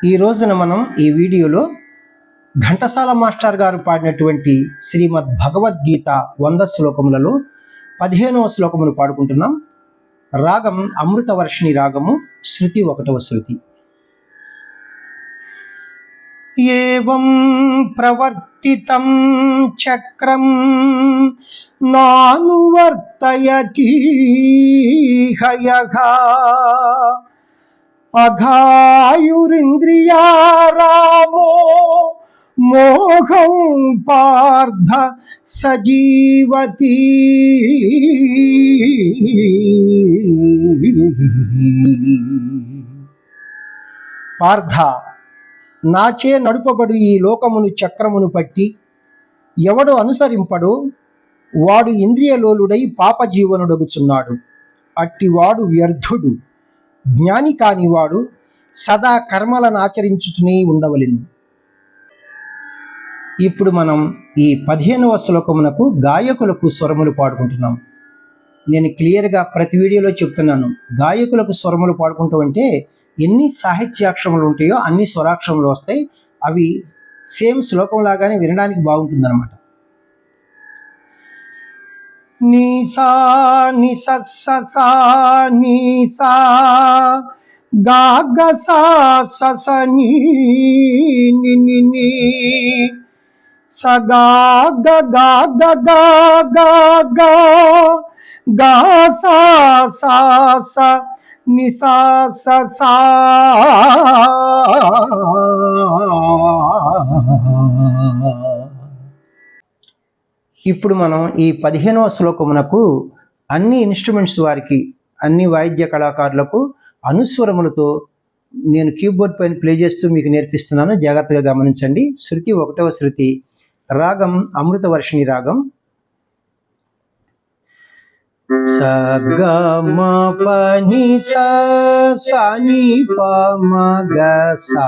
ఈ రోజున మనం ఈ వీడియోలో ఘంటసాల మాస్టర్ గారు పాడినటువంటి శ్రీమద్ భగవద్గీత 100 శ్లోకములలో 15వ శ్లోకమును పాడుకుంటున్నాం. రాగం అమృతవర్షిణి రాగము, శృతి 1వ శృతి. ఏవం ప్రవర్తితం చక్రం నానువర్తయతి హయః అఘాయురింద్రియారామో మోహం పార్థ సజీవతి. పార్థ, నాచే నడుపబడు ఈ లోకమును చక్రమును పట్టి ఎవడు అనుసరింపడో వాడు ఇంద్రియలోలుడై పాపజీవనుడగుచున్నాడు. అట్టివాడు వ్యర్థుడు. జ్ఞాని కానివాడు సదా కర్మలను ఆచరించుతూనే ఉండవలెను. ఇప్పుడు మనం ఈ 15వ శ్లోకమునకు గాయకులకు స్వరములు పాడుకుంటున్నాం. నేను క్లియర్గా ప్రతి వీడియోలో చెప్తున్నాను, గాయకులకు స్వరములు పాడుకుంటూ అంటే ఎన్ని సాహిత్యాక్షరములు ఉంటాయో అన్ని స్వరాక్షరములు వస్తాయి. అవి సేమ్ శ్లోకం లాగానే వినడానికి బాగుంటుందన్నమాట. నీసా నిసస్సా నీసా గాగసా ససనీ నిని సగా గగా గగా గగా గాసా సాస నిసా ససా. ఇప్పుడు మనం ఈ 15వ శ్లోకమునకు అన్ని ఇన్స్ట్రుమెంట్స్ వారికి, అన్ని వాయిద్య కళాకారులకు అనుస్వరములతో నేను కీబోర్డ్ పైన ప్లే చేస్తూ మీకు నేర్పిస్తున్నాను. జాగ్రత్తగా గమనించండి. శృతి 1వ శృతి, రాగం అమృతవర్షిణి రాగం. స గ మ ప ని స స ని ప మ గ సా.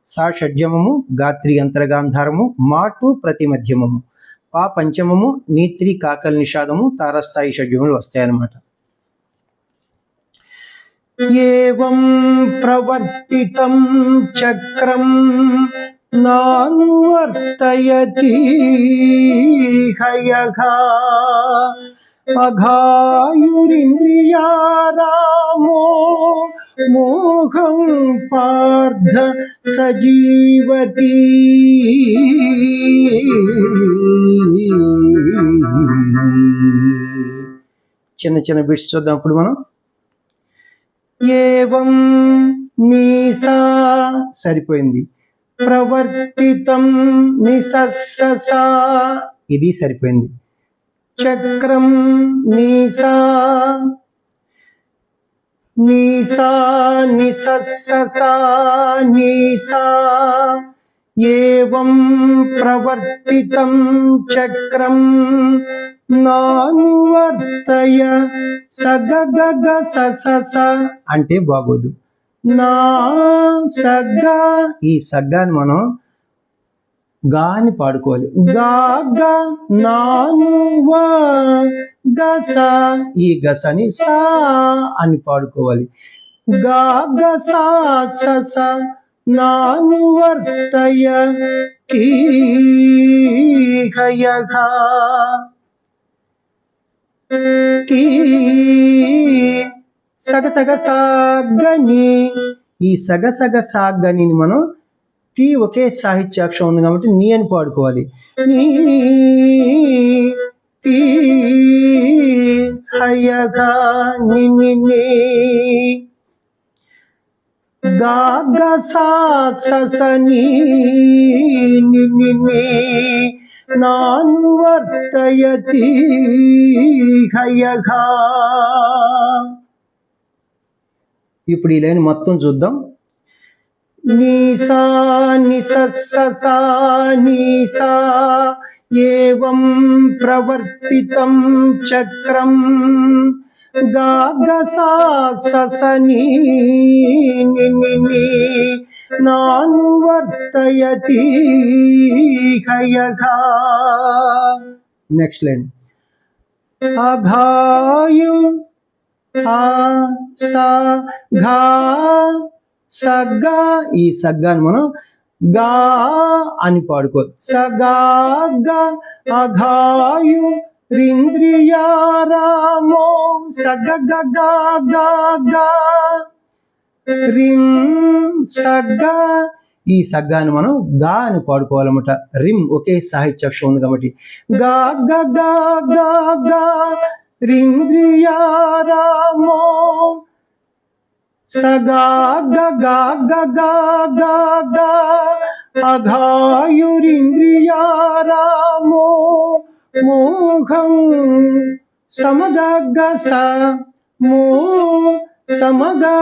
సా షడ్జమము, గాత్రి అంతరగాంధారము, మాటు ప్రతి మధ్యమము, పా పంచమము, నీత్రి కాకల్ నిషాదము, తారస్థాయి షడ్జములు వస్తాయన్నమాట. ఏవం ప్రవర్తితం చక్రం నానువర్తయతి హయః అఘాయురింద్రియారామో మోహం పార్థ సజీవతి. చిన్న చిన్న బిట్స్ చూద్దాం ఇప్పుడు మనం. ఏవం నీసా సరిపోయింది, ప్రవర్తితం నిసస్సా ఇది సరిపోయింది, చక్రం నీసా నీసా నిసస్సా నీసా. ఏవం ప్రవర్తితం చక్రం నానువర్తయ సగగగ ససస అంటే బాగోదు. నా సగ్గ, ఈ సగ్గాని మనం గాని పాడుకోవాలి. గా గ నాను వ గస, ఈ గసని సా అని పాడుకోవాలి. గా గ సా సస నానువర్తయ హయః సగసగ సాగని. ఈ సగసగ సాగని మనం టీ ఒకే సాహిత్యాక్షరం ఉంది కాబట్టి నీ అని పాడుకోవాలి. నీ టీ హయః ని గాగ సా ససని ని నానువర్తయతి హయః. ఇప్పుడు ఈ లైన్ మొత్తం చూద్దాం. నీసా నిసస్సా నీసా ఏవం ప్రవర్తితం చక్రం గాగసా ససనీ నిని నానువర్తయతి హయః. Next line. అఘాయు ఆ సా ఘా సగ్గా, ఈ సగ్గాని మనం గా అని పాడుకోవాలి. సగా గా అఘాయు రింద్రియారామో సగ గ గా గా గా రిం సగ్గా, ఈ సగ్గాని మనం గా అని పాడుకోవాలన్నమాట. రిమ్ ఒకే సాహిత్యాక్షరం ఉంది కాబట్టి గా గ గా గా గా రింద్రియారామో సగా గ గా గ గా గా గా అఘాయురింద్రియారామో మోఘం సమగ స మో సమగా,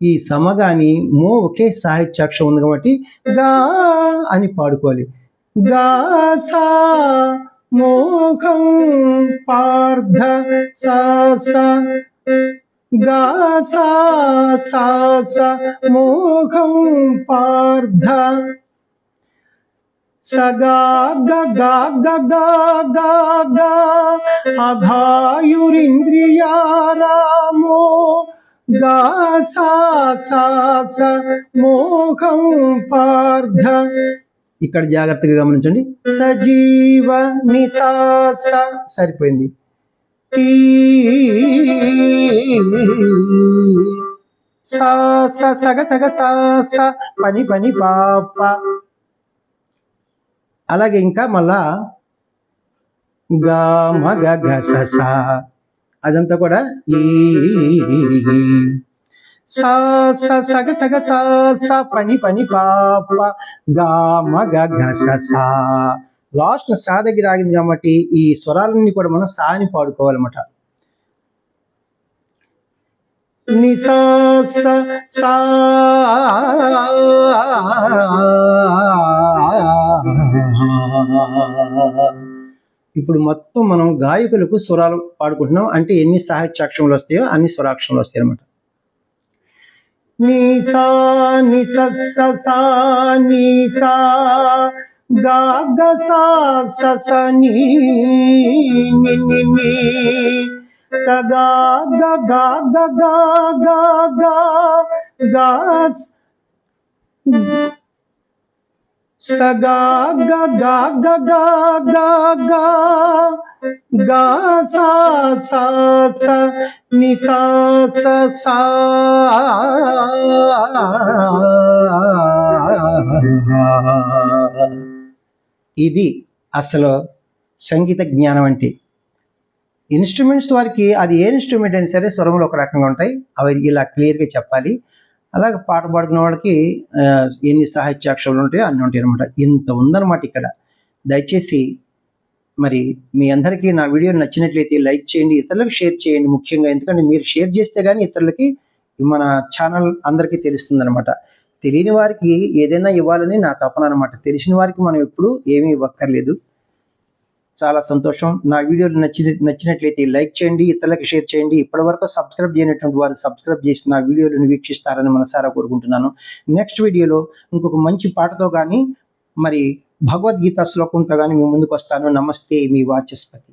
ఈ సమగాని మో ఒకే సాహిత్యాక్షరం ఉంది కాబట్టి గా అని పాడుకోవాలి. గా సా మోఘం పార్థ సా సా గా సా సా సా మోఘం పార్థ సగా గ గా గ గా గా గా అఘాయురింద్రియారామో గా సా సా సా మోఘం పార్థ. ఇక్కడ జాగ్రత్తగా గమనించండి. సజీవ నిసాస సరిపోయింది. సా సగ సగ సా సా పని పని పాప. అలాగే ఇంకా మళ్ళా గా మగ గ స సా, అదంతా కూడా ఈ సా సగ సగ సా సా పని పని పాప గా మగ గ స సా. లాస్ట్ సా దగ్గర ఆగింది కాబట్టి ఈ స్వరాలన్నీ కూడా మనం సా అని పాడుకోవాలన్నమాట. నిసా సా ఇప్పుడు మొత్తం మనం గాయకులకు స్వరాలు పాడుకుంటున్నాం అంటే ఎన్ని సాహిత్యాక్షరములు వస్తాయో అన్ని స్వరాక్షరములు వస్తాయి అన్నమాట. నిసా నిసా నిసా గా గ సా స ని ని ని సగా గ గా గ గా గా గా గా సగా గ గా గ గా గా గా గా సా సా సా ని సా సా. ఇది అసలు సంగీత జ్ఞానం అంటే. ఇన్స్ట్రుమెంట్స్ వారికి అది ఏ ఇన్స్ట్రుమెంట్ అయినా సరే స్వరములు ఒక రకంగా ఉంటాయి, అవి ఇలా క్లియర్గా చెప్పాలి. అలాగే పాట పాడుకున్న వాళ్ళకి ఎన్ని సాహిత్యాక్షరాలు ఉంటాయో అన్నీ ఉంటాయి అనమాట. ఇంత ఉందన్నమాట ఇక్కడ. దయచేసి మరి మీ అందరికీ నా వీడియో నచ్చినట్లయితే లైక్ చేయండి, ఇతరులకు షేర్ చేయండి ముఖ్యంగా. ఎందుకంటే మీరు షేర్ చేస్తే కానీ ఇతరులకి మన ఛానల్ అందరికీ తెలుస్తుంది అనమాట. తెలియని వారికి ఏదైనా ఇవ్వాలని నా తపన అనమాట. తెలిసిన వారికి మనం ఎప్పుడు ఏమీ ఇవ్వక్కర్లేదు. చాలా సంతోషం. నా వీడియోలు నచ్చినట్లయితే లైక్ చేయండి, ఇతరులకు షేర్ చేయండి. ఇప్పటివరకు సబ్స్క్రైబ్ చేయనటువంటి వారు సబ్స్క్రైబ్ చేసి నా వీడియోలను వీక్షిస్తారని మనసారా కోరుకుంటున్నాను. నెక్స్ట్ వీడియోలో ఇంకొక మంచి పాటతో కానీ మరి భగవద్గీత శ్లోకంతో కానీ మీ ముందుకు వస్తాను. నమస్తే, మీ వాచస్పతి.